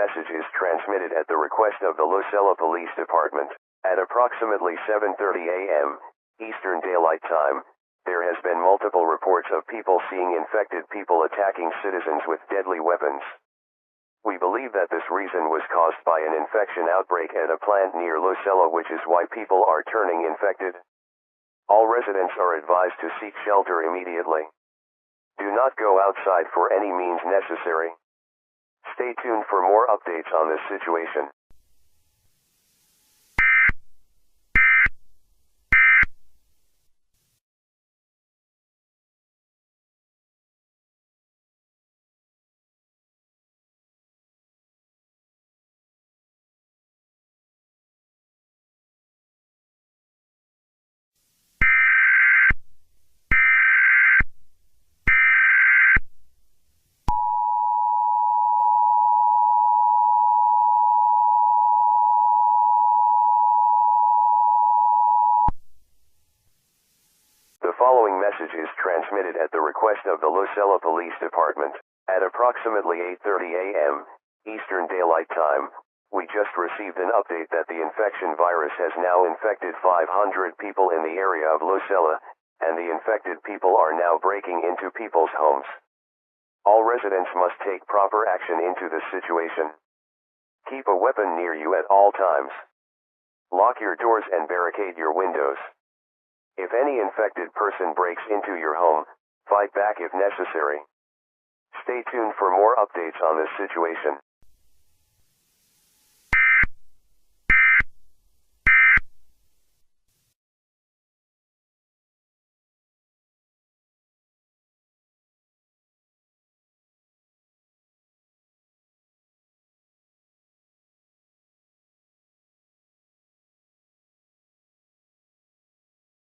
message is transmitted at the request of the Lucella Police Department. At approximately 7:30 a.m. Eastern Daylight Time, there has been multiple reports of people seeing infected people attacking citizens with deadly weapons. We believe that this reason was caused by an infection outbreak at a plant near Lucella, which is why people are turning infected. All residents are advised to seek shelter immediately. Do not go outside for any means necessary. Stay tuned for more updates on this situation. The following message is transmitted at the request of the Lucella Police Department. At approximately 8:30 a.m. Eastern Daylight Time, we just received an update that the infection virus has now infected 500 people in the area of Lucella, and the infected people are now breaking into people's homes. All residents must take proper action into this situation. Keep a weapon near you at all times. Lock your doors and barricade your windows. If any infected person breaks into your home, fight back if necessary. Stay tuned for more updates on this situation.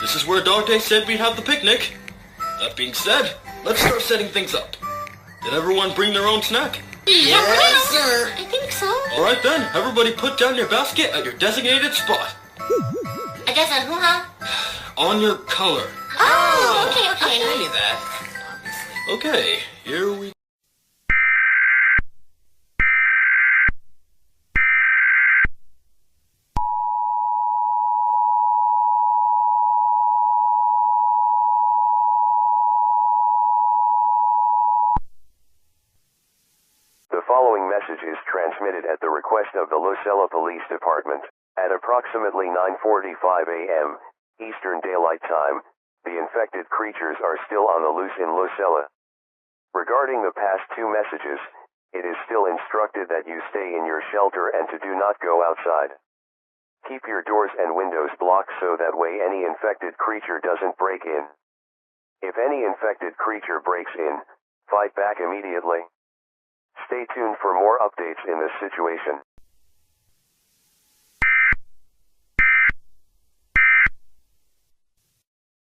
This is where Dante said we'd have the picnic. That being said, let's start setting things up. Did everyone bring their own snack? Yes, sir. I think so. Alright then, everybody put down your basket at your designated spot. I guess on who, huh? On your color. Oh, okay. I knew that. Obviously. Okay, here we The following message is transmitted at the request of the Lucella Police Department. At approximately 9:45 a.m. Eastern Daylight Time, the infected creatures are still on the loose in Lucella. Regarding the past two messages, it is still instructed that you stay in your shelter and to do not go outside. Keep your doors and windows blocked so that way any infected creature doesn't break in. If any infected creature breaks in, fight back immediately. Stay tuned for more updates in this situation.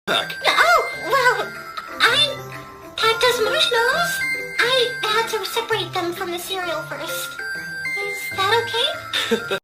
back. Oh, well, I packed us marshmallows. I had to separate them from the cereal first. Is that okay?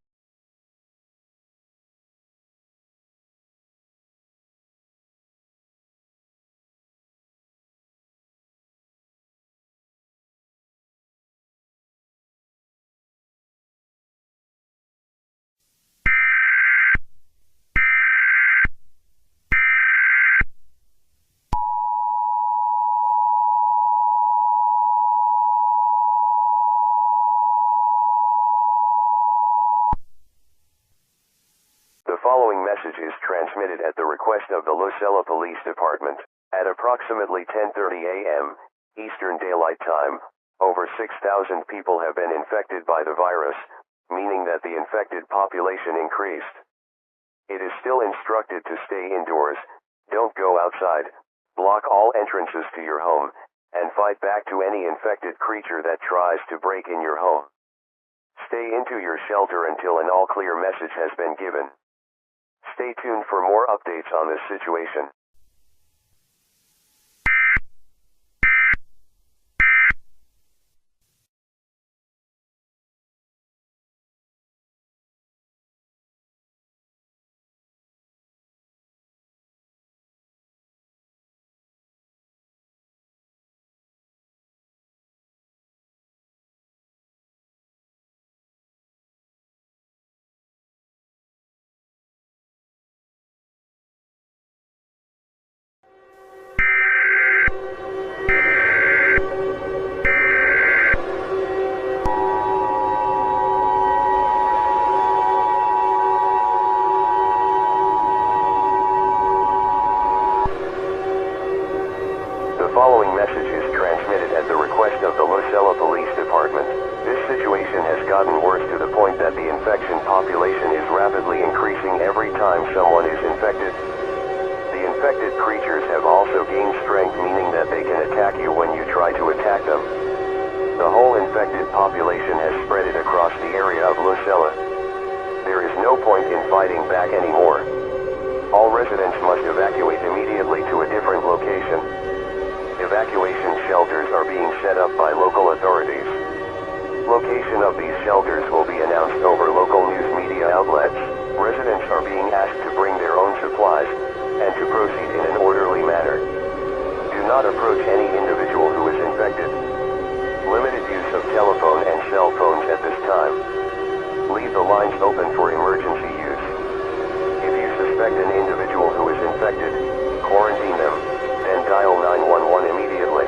The following message is transmitted at the request of the Lucella Police Department. At approximately 10:30 a.m. Eastern Daylight Time, over 6,000 people have been infected by the virus, meaning that the infected population increased. It is still instructed to stay indoors, don't go outside, block all entrances to your home, and fight back to any infected creature that tries to break in your home. Stay into your shelter until an all-clear message has been given. Stay tuned for more updates on this situation. point that the infection population is rapidly increasing every time someone is infected. The infected creatures have also gained strength, meaning that they can attack you when you try to attack them. The whole infected population has spread it across the area of Lucella. There is no point in fighting back anymore. All residents must evacuate immediately to a different location. Evacuation shelters are being set up by local authorities. Location of these shelters will be announced over local news media outlets. Residents are being asked to bring their own supplies, and to proceed in an orderly manner. Do not approach any individual who is infected. Limited use of telephone and cell phones at this time. Leave the lines open for emergency use. If you suspect an individual who is infected, quarantine them, then dial 911 immediately.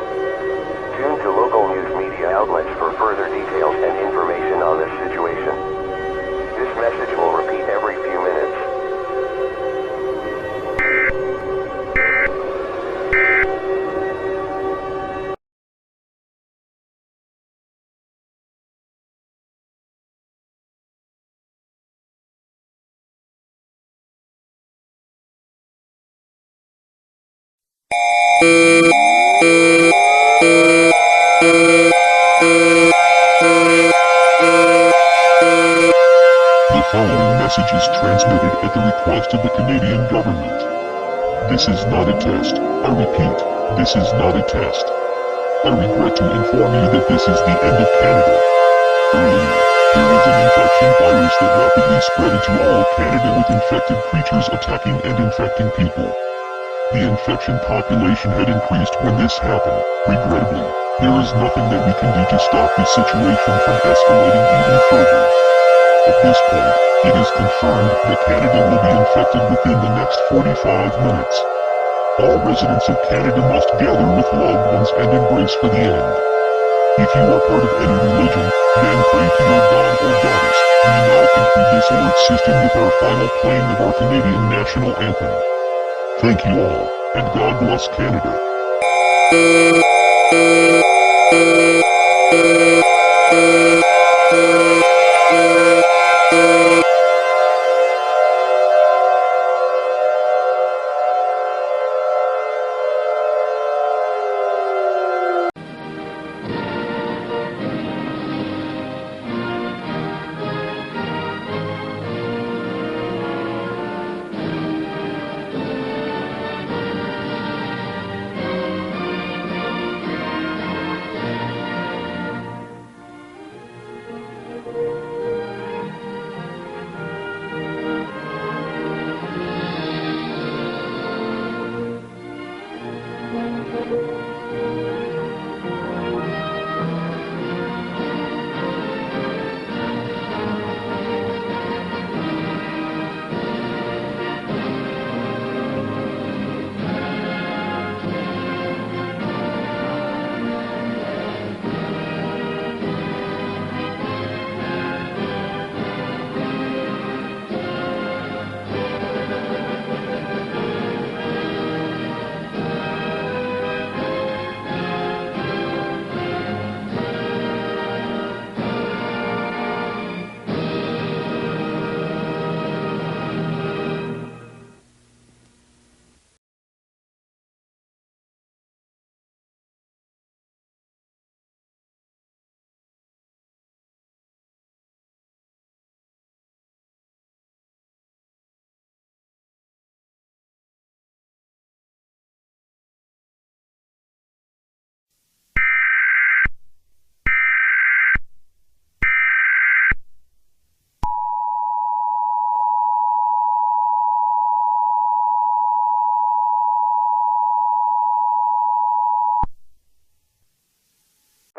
Tune to local news media outlets for further details and information on this situation. This message will repeat every few minutes. The following message is transmitted at the request of the Canadian government. This is not a test. I repeat, this is not a test. I regret to inform you that this is the end of Canada. Earlier, there was an infection virus that rapidly spread into all of Canada with infected creatures attacking and infecting people. The infection population had increased when this happened. Regrettably, there is nothing that we can do to stop this situation from escalating even further. At this point, it is confirmed that Canada will be infected within the next 45 minutes. All residents of Canada must gather with loved ones and embrace for the end. If you are part of any religion, then pray to your god or goddess. We now conclude this alert system with our final playing of our Canadian national anthem. Thank you all, and God bless Canada.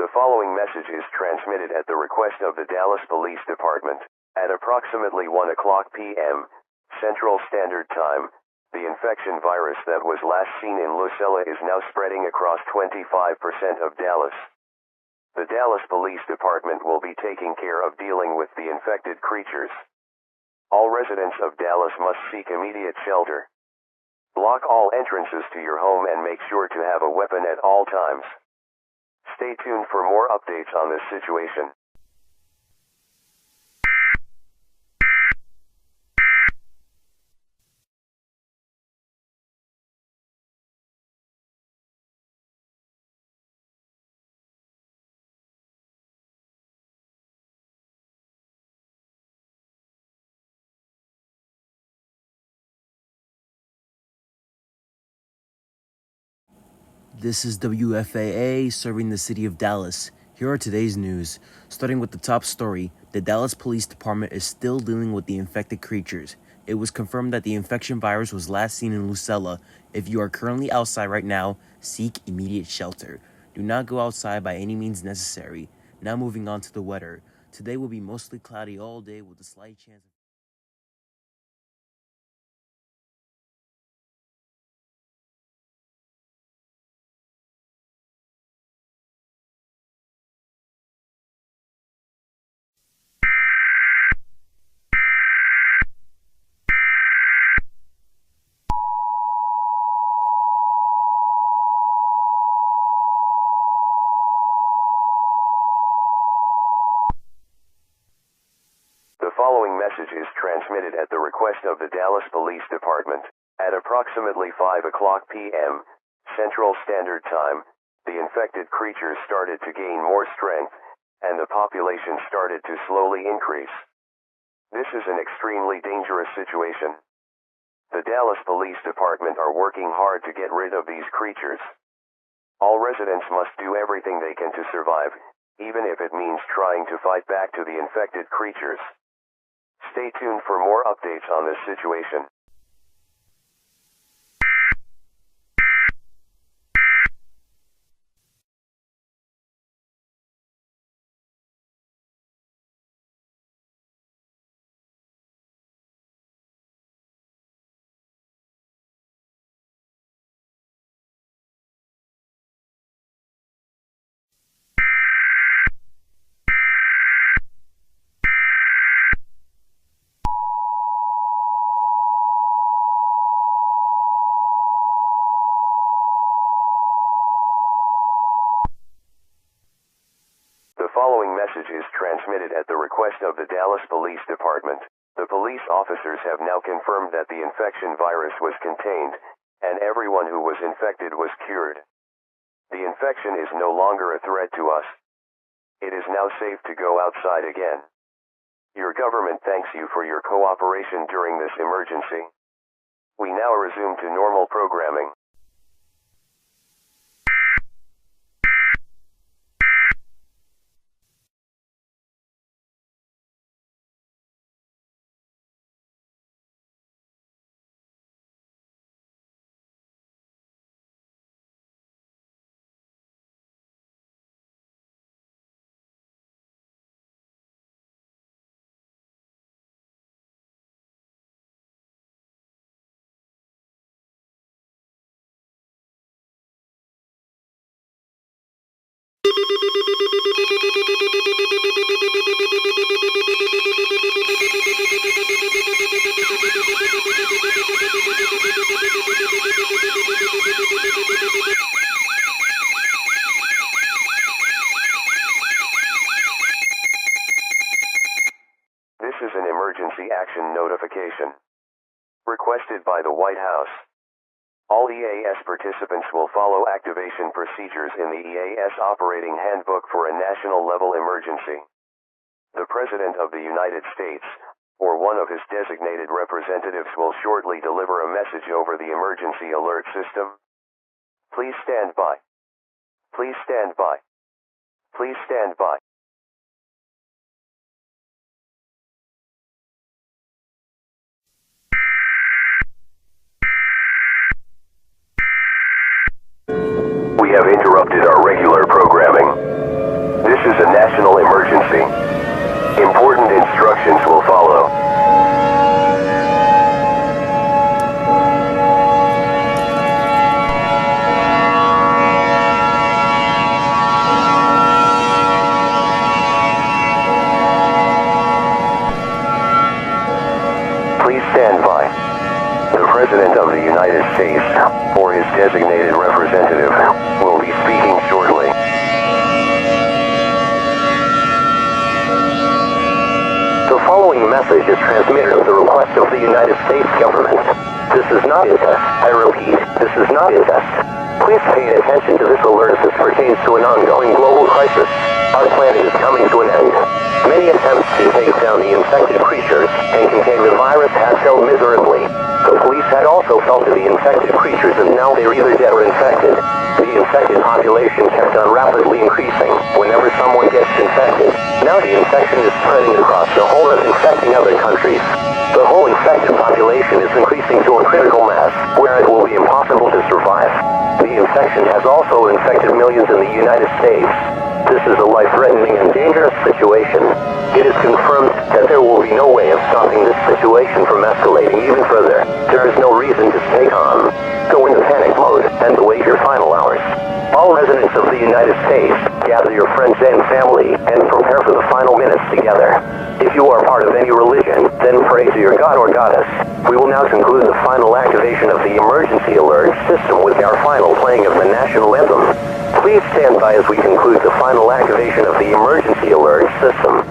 The following message is transmitted at the request of the Dallas Police Department. At approximately 1 o'clock p.m. Central Standard Time, the infection virus that was last seen in Lucella is now spreading across 25% of Dallas. The Dallas Police Department will be taking care of dealing with the infected creatures. All residents of Dallas must seek immediate shelter. Block all entrances to your home and make sure to have a weapon at all times. Stay tuned for more updates on this situation. This is WFAA serving the city of Dallas. Here are today's news. Starting with the top story, the Dallas Police Department is still dealing with the infected creatures. It was confirmed that the infection virus was last seen in Lucella. If you are currently outside right now, seek immediate shelter. Do not go outside by any means necessary. Now moving on to the weather. Today will be mostly cloudy all day with a slight chance of The following message is transmitted at the request of the Dallas Police Department. At approximately 5 o'clock p.m. Central Standard Time, the infected creatures started to gain more strength, and the population started to slowly increase. This is an extremely dangerous situation. The Dallas Police Department are working hard to get rid of these creatures. All residents must do everything they can to survive, even if it means trying to fight back to the infected creatures. Stay tuned for more updates on this situation. The following message is transmitted at the request of the Dallas Police Department. The police officers have now confirmed that the infection virus was contained, and everyone who was infected was cured. The infection is no longer a threat to us. It is now safe to go outside again. Your government thanks you for your cooperation during this emergency. We now resume to normal programming. This is an emergency action notification requested by the White House. All EAS participants will follow activation procedures in the EAS Operating Handbook for a national-level emergency. The President of the United States, or one of his designated representatives, will shortly deliver a message over the emergency alert system. Please stand by. Please stand by. Please stand by. We have interrupted our regular programming. This is a national emergency. Important instructions will follow. Please stand by. The President of the United States, or his designated representative, will be speaking shortly. The following message is transmitted at the request of the United States government. This is not a test. I repeat, this is not a test. Please pay attention to this alert as this pertains to an ongoing global crisis. Our planet is coming to an end. Many attempts to take down the infected creatures and contain the virus have failed miserably. The police had also felt of the infected creatures and now they're either dead or infected. The infected population kept on rapidly increasing whenever someone gets infected. Now the infection is spreading across the whole earth, infecting other countries. The whole infected population is increasing to a critical mass, where it will be impossible to survive. The infection has also infected millions in the United States. This is a life-threatening and dangerous situation. It is confirmed that there will be no way of stopping this situation from escalating even further. There is no reason to stay calm. Go into panic mode and await your final hours. All residents of the United States, gather your friends and family and prepare for the final minutes together. If you are part of any religion, then pray to your god or goddess. We will now conclude the final activation of the emergency alert system with our final playing of the national anthem. Please stand by as we conclude the final activation of the emergency alert system.